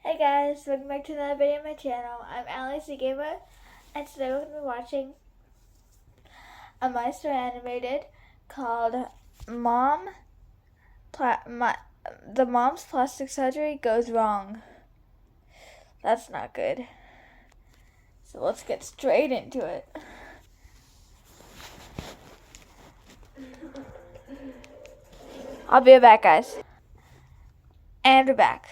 Hey guys, welcome back to another video on my channel. I'm Alex the Gamer, and today we're going to be watching a My Story animated called The Mom's Plastic Surgery Goes Wrong. That's not good. So let's get straight into it. I'll be right back, guys. And we're back.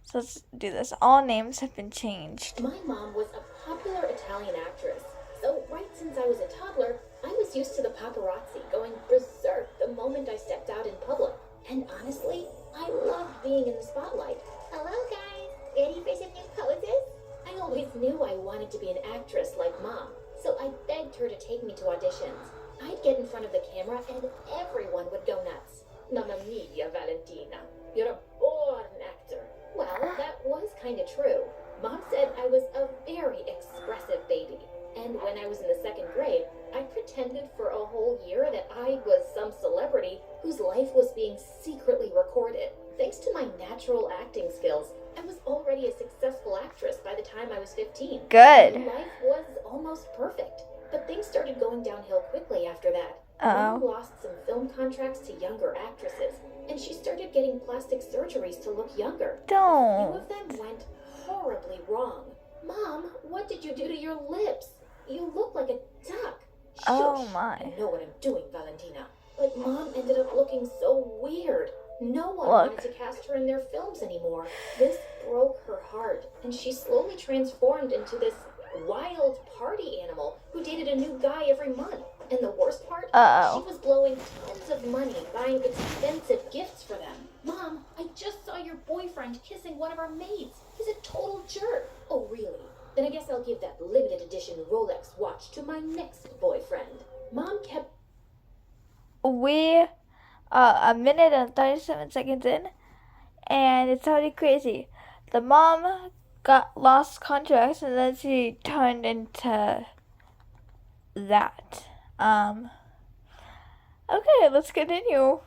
So let's do this. All names have been changed. My mom was a popular Italian actress, so right since I was a toddler, I was used to the paparazzi going berserk the moment I stepped out in public. And honestly, I loved being in the spotlight. Hello guys, ready for some new poses? I always knew I wanted to be an actress like Mom, so I begged her to take me to auditions. I'd get in front of the camera and everyone would go nuts. Mamma mia, Valentina, you're a born actor. Well, that was kind of true. Mom said I was a very expressive baby. And when I was in the second grade, I pretended for a whole year that I was some celebrity whose life was being secretly recorded. Thanks to my natural acting skills, I was already a successful actress by the time I was 15. Good. My life was almost perfect. But things started going downhill quickly after that. Uh-oh. Mom lost some film contracts to younger actresses, and she started getting plastic surgeries to look younger. Don't. Few of them went horribly wrong. Mom, what did you do to your lips? You look like a duck. Oh Shush. my. I know what I'm doing, Valentina. But Mom ended up looking so weird. No one wanted to cast her in their films anymore. This broke her heart, and she slowly transformed into this wild party animal who dated a new guy every month. And the worst part, she was blowing tons of money buying expensive gifts for them. Mom, I just saw your boyfriend kissing one of our maids. He's a total jerk. Oh, really? Then I guess I'll give that limited edition Rolex watch to my next boyfriend. Mom kept... We are 1 minute and 37 seconds in, and it's already crazy. The mom lost contracts, and then she turned into that. Okay, let's continue.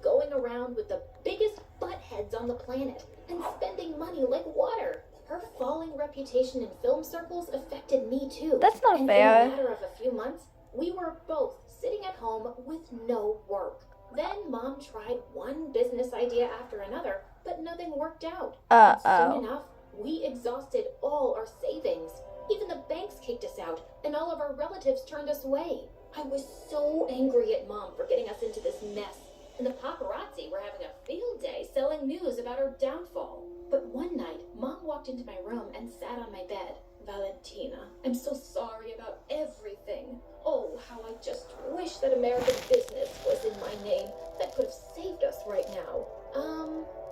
Going around with the biggest butt heads on the planet and spending money like water. Her falling reputation in film circles affected me too. That's not fair. In a matter of a few months, we were both sitting at home with no work. Then Mom tried one business idea after another, but nothing worked out. And soon enough, we exhausted all our savings. Even the banks kicked us out, and all of our relatives turned us away. I was so angry at Mom for getting us into this mess, and the paparazzi were having a field day selling news about our downfall. But one night, Mom walked into my room and sat on my bed. Valentina, I'm so sorry about everything. Oh, how I just wish that American business was in my name. That could have saved us right now.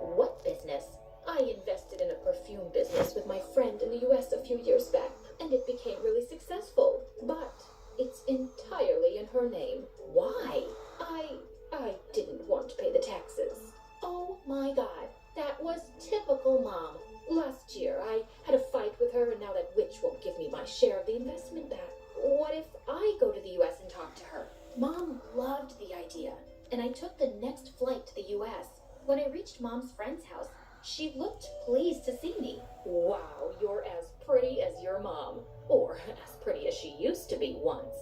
What business? I invested in a perfume business with my friend in the US a few years back, and it became really successful. But it's entirely in her name. Why? I didn't want to pay the taxes. Oh my God, that was typical Mom. Last year, I had a fight with her, and now that witch won't give me my share of the investment back. What if I go to the US and talk to her? Mom loved the idea, and I took the next flight to the US. When I reached Mom's friend's house, she looked pleased to see me. Wow, you're as pretty as your mom. Or as pretty as she used to be once.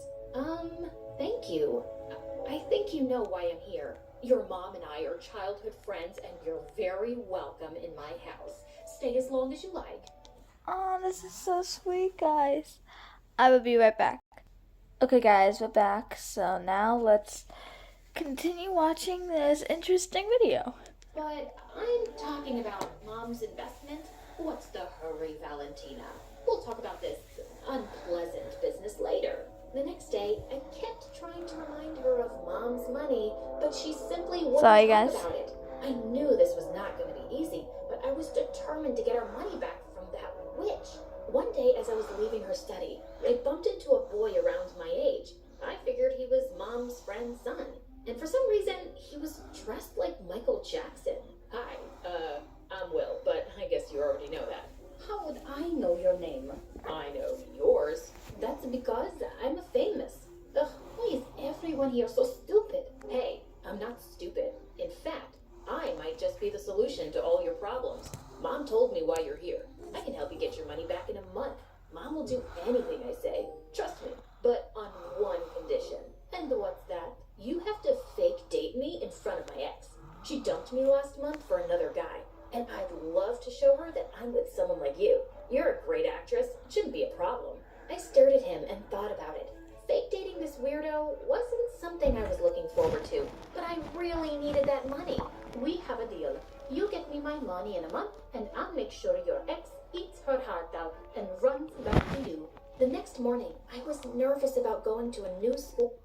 Thank you. I think you know why I'm here. Your mom and I are childhood friends, and you're very welcome in my house. Stay as long as you like. Oh, this is so sweet, guys. I will be right back. Okay, guys, we're back. So now let's continue watching this interesting video. But I'm talking about Mom's investment. What's the hurry, Valentina? We'll talk about this unpleasant business later. The next day, I kept trying to remind her of Mom's money, but she simply wouldn't talk about it. I knew this was not going to be easy, but I was determined to get our money back from that witch. One day, as I was leaving her study, I bumped into a boy around my age. I figured he was Mom's friend's son. And for some reason, he was dressed like Michael Jackson. Hi, I'm Will, but I guess you already know that. How would I know your name? I know yours. That's because I'm famous. Ugh, why is everyone here so stupid? Hey, I'm not stupid. In fact, I might just be the solution to all your problems. Mom told me why you're here. I can help you get your money back in a month. Mom will do anything I say. Trust me. But on one condition. And what's that? You have to fake date me in front of my ex. She dumped me last month for another guy. And I'd love to show her that I'm with someone like you. You're a great actress. Shouldn't be a problem. I stared at him and thought about it. Fake dating this weirdo wasn't something I was looking forward to, but I really needed that money. We have a deal. You get me my money in a month, and I'll make sure your ex eats her heart out and runs back to you. The next morning, I was nervous about going to a new school.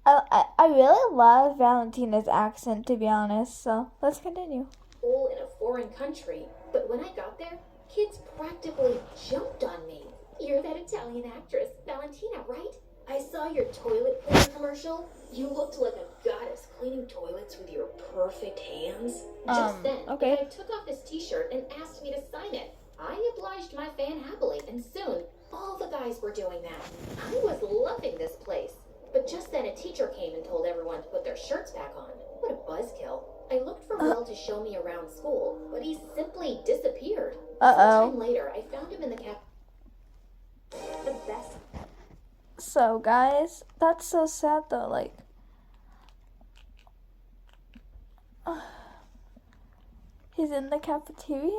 I really love Valentina's accent, to be honest, so let's continue. School in a foreign country, but when I got there, kids practically jumped on me. You're that Italian actress, Valentina, right? I saw your toilet cleaner commercial. You looked like a goddess cleaning toilets with your perfect hands. Just then, okay. I took off his t-shirt and asked me to sign it. I obliged my fan happily, and soon, all the guys were doing that. I was loving this place. But just then, a teacher came and told everyone to put their shirts back on. What a buzzkill. I looked for Will to show me around school, but he simply disappeared. Sometime later, I found him in the the best. So, guys, that's so sad, though, like... he's in the cafeteria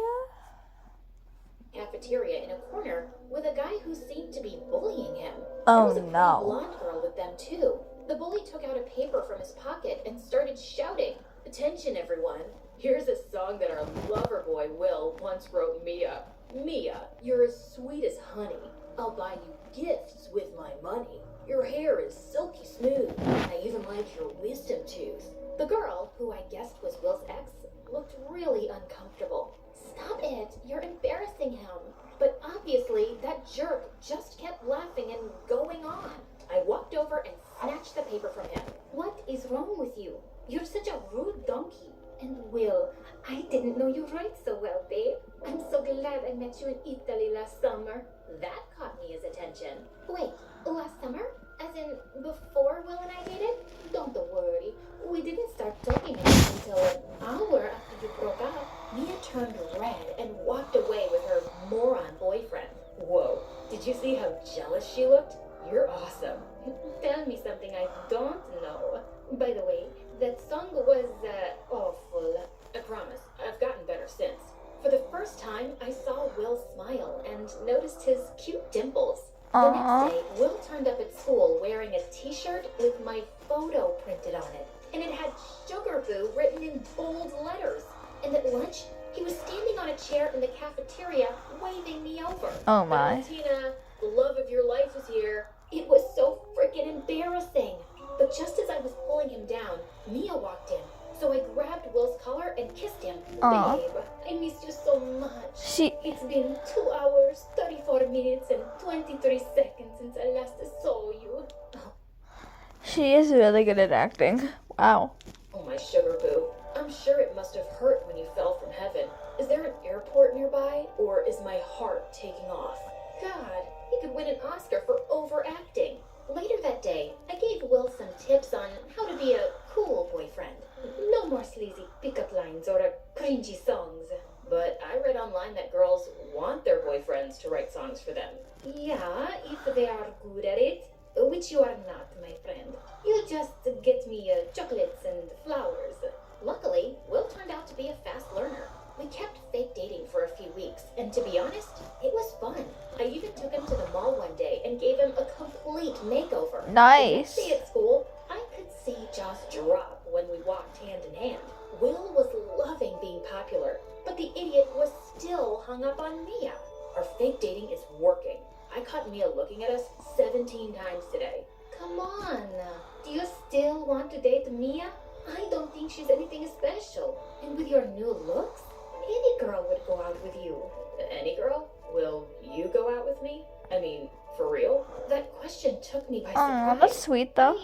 in a corner with a guy who seemed to be bullying him. Oh, there was a no. blonde girl with them too. The bully took out a paper from his pocket and started shouting, "Attention everyone, here's a song that our lover boy Will once wrote Mia. Mia, you're as sweet as honey. I'll buy you gifts with my money. Your hair is silky smooth. I even like your wisdom tooth." The girl, who I guessed was Will's ex, looked really uncomfortable. "Stop it, you're embarrassing him." But obviously, that jerk just kept laughing and going on. I walked over and snatched the paper from him. "What is wrong with you? You're such a rude donkey." "And Will, I didn't know you write so well, babe. I'm so glad I met you in Italy last summer." That caught me his attention. "Wait, last summer? As in, before Will and I dated?" "Don't worry, we didn't start talking again until an hour after you broke up." Mia turned red and walked away with her moron boyfriend. Whoa, did you see how jealous she looked? You're awesome. Tell me something I don't know. By the way, that song was awful. I promise, I've gotten better since. For the first time, I saw Will smile and noticed his cute dimples. The next day, Will turned up at school wearing a t-shirt with my photo printed on it. And it had Sugar Boo written in bold letters. And at lunch, he was standing on a chair in the cafeteria, waving me over. Oh my. "Valentina, the love of your life is here." It was so freaking embarrassing. But just as I was pulling him down, Mia walked in. So I grabbed Will's collar and kissed him. "Babe, I miss you so much. It's been 2 hours, 34 minutes, and 23 seconds since I last saw you." She is really good at acting. Wow. "Oh, my Sugar Boo. I'm sure it must have hurt when you fell from heaven. Is there an airport nearby, or is my heart taking off?" God, he could win an Oscar for overacting. Later that day, I gave Will some tips on how to be a cool boyfriend. No more sleazy pickup lines or cringy songs. But I read online that girls want their boyfriends to write songs for them. Yeah, if they are good at it, which you are not, my friend. You just get me chocolates and flowers. Luckily, Will turned out to be a fast learner. We kept fake dating for a few weeks, and to be honest, it was fun. I even took him to the mall one day and gave him a complete makeover. Nice. The next day at school, I could see jaws drop when we walked hand in hand. Will was loving being popular, but the idiot was still hung up on Mia. Our fake dating is working. I caught Mia looking at us 17 times today. Come on, do you still want to date Mia? I don't think she's anything special. And with your new looks, any girl would go out with you. Any girl? Will you go out with me? I mean, for real? That question took me by surprise. That's sweet, though.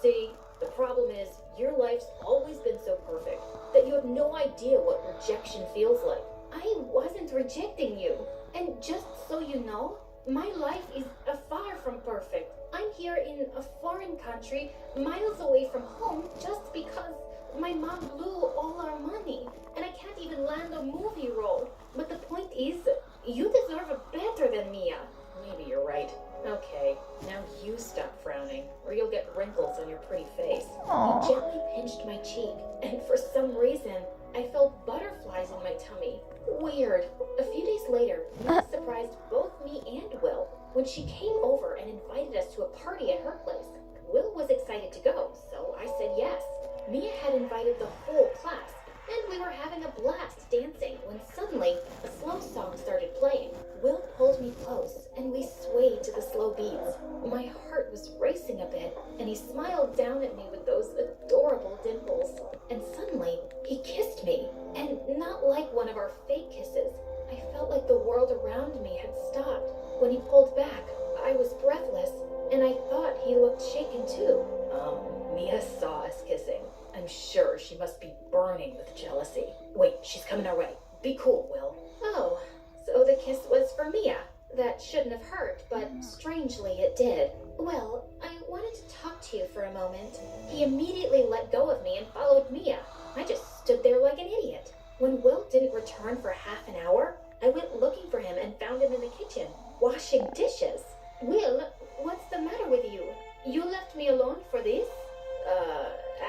See, the problem is, your life's always been so perfect that you have no idea what rejection feels like. I wasn't rejecting you. And just so you know, my life is far from perfect. I'm here in a foreign country, miles away from home, just because, My mom blew all our money, and I can't even land a movie role. But the point is, you deserve better than Mia. Maybe you're right. Okay, now you stop frowning, or you'll get wrinkles on your pretty face. Aw. He gently pinched my cheek, and for some reason, I felt butterflies in my tummy. Weird. A few days later, Mia surprised both me and Will when she came over and invited us to a party at her place. Will was excited to go, so I said yes. Mia had invited the whole class, and we were having a blast dancing when suddenly a slow song started playing. Will pulled me close, and we swayed to the slow beats. My heart was racing a bit, and he smiled down at me with those adorable dimples. And suddenly, he kissed me, and not like one of our fake kisses. I felt like the world around me had stopped. When he pulled back, I was breathless, and I thought he looked shaken too. Mia saw us kissing. I'm sure she must be burning with jealousy. Wait, she's coming our way. Be cool, Will. Oh, so the kiss was for Mia. That shouldn't have hurt, but strangely it did. Well, I wanted to talk to you for a moment. He immediately let go of me and followed Mia. I just stood there like an idiot. When Will didn't return for half an hour, I went looking for him and found him in the kitchen, washing dishes. Will, what's the matter with you? You left me alone for this?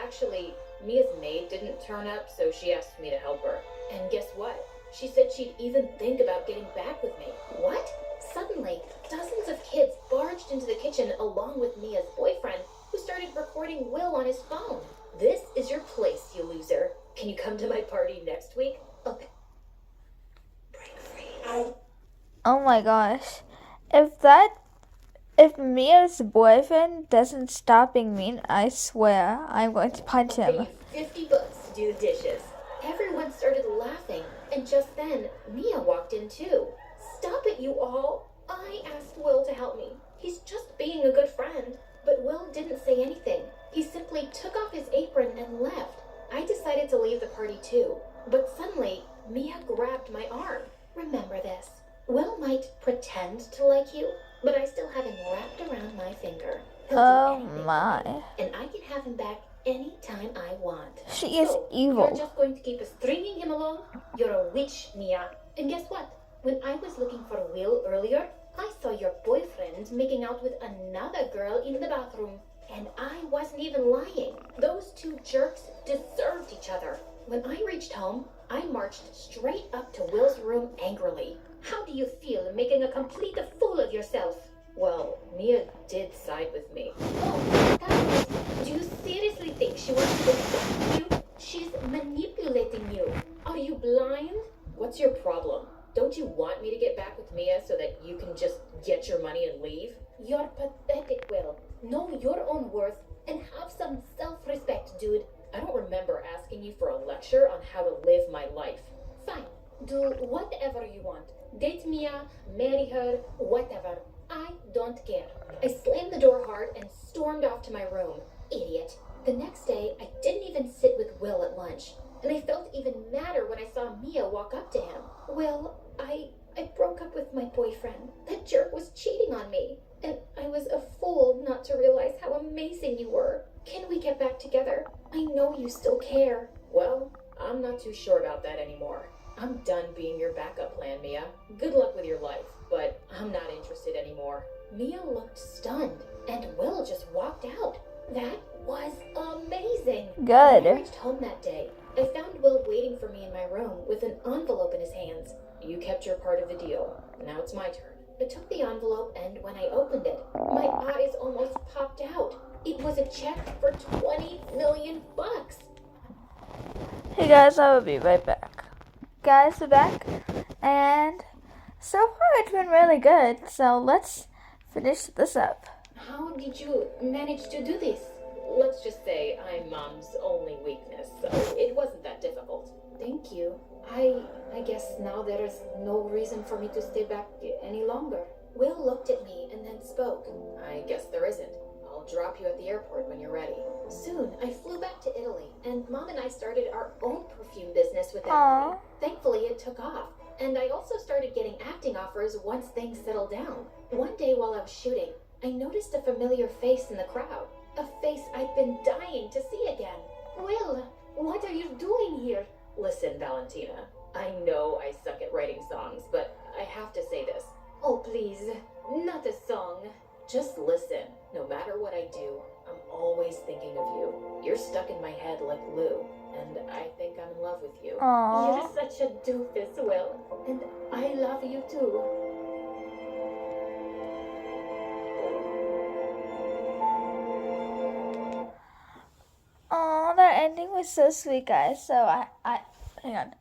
Actually, Mia's maid didn't turn up, so she asked me to help her. And guess what? She said she'd even think about getting back with me. What? Suddenly, dozens of kids barged into the kitchen along with Mia's boyfriend, who started recording Will on his phone. This is your place, you loser. Can you come to my party next week? Okay. Break free. Oh my gosh. If Mia's boyfriend doesn't stop being mean, I swear I'm going to punch him. Pay you $50 to do the dishes. Everyone started laughing, and just then, Mia walked in too. Stop it, you all. I asked Will to help me. He's just being a good friend. But Will didn't say anything. He simply took off his apron and left. I decided to leave the party too. But suddenly, Mia grabbed my arm. Remember this. Will might pretend to like you, but I still have him wrapped around my finger. He'll Oh do anything my. for me, and I can have him back anytime I want. She is So, evil. You're just going to keep stringing him along? You're a witch, Mia. And guess what? When I was looking for Will earlier, I saw your boyfriend making out with another girl in the bathroom. And I wasn't even lying. Those two jerks deserved each other. When I reached home, I marched straight up to Will's room angrily. How do you feel making a complete fool of yourself? Well, Mia did side with me. Oh, guys, do you seriously think she wants to accept you? She's manipulating you. Are you blind? What's your problem? Don't you want me to get back with Mia so that you can just get your money and leave? You're pathetic, Will. Know your own worth and have some self-respect, dude. I don't remember asking you for a lecture on how to live my life. Fine. Do whatever you want. Date Mia, marry her, whatever. I don't care. I slammed the door hard and stormed off to my room. Idiot. The next day, I didn't even sit with Will at lunch. And I felt even madder when I saw Mia walk up to him. Will, I broke up with my boyfriend. That jerk was cheating on me. And I was a fool not to realize how amazing you were. Can we get back together? I know you still care. Well, I'm not too sure about that anymore. I'm done being your backup plan, Mia. Good luck with your life, but I'm not interested anymore. Mia looked stunned, and Will just walked out. That was amazing. Good. When I reached home that day, I found Will waiting for me in my room with an envelope in his hands. You kept your part of the deal. Now it's my turn. I took the envelope, and when I opened it, my eyes almost popped out. It was a check for $20 million. Hey guys, I will be right back. Guys, we're back, and so far it's been really good, so let's finish this up. How did you manage to do this? Let's just say I'm Mom's only weakness, so it wasn't that difficult. Thank you. I guess now there is no reason for me to stay back any longer. Will looked at me and then spoke. I guess there isn't. I'll drop you at the airport when you're ready. Soon, I flew back to Italy, and Mom and I started our own perfume business with that money. Thankfully, it took off. And I also started getting acting offers once things settled down. One day while I was shooting, I noticed a familiar face in the crowd. A face I'd been dying to see again. Will, What are you doing here? Listen, Valentina. I know I suck at writing songs, but I have to say this. Oh, please. Not a song. Just listen. No matter what I do, I'm always thinking of you. You're stuck in my head like glue, and I think I'm in love with you. Aww. You're such a doofus, Will. And I love you too. Oh, that ending was so sweet, guys. So I hang on.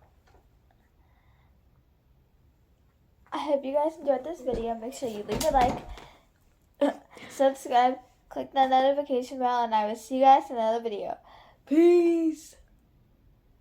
I hope you guys enjoyed this video. Make sure you leave a like, subscribe, click that notification bell, and I will see you guys in another video. Peace.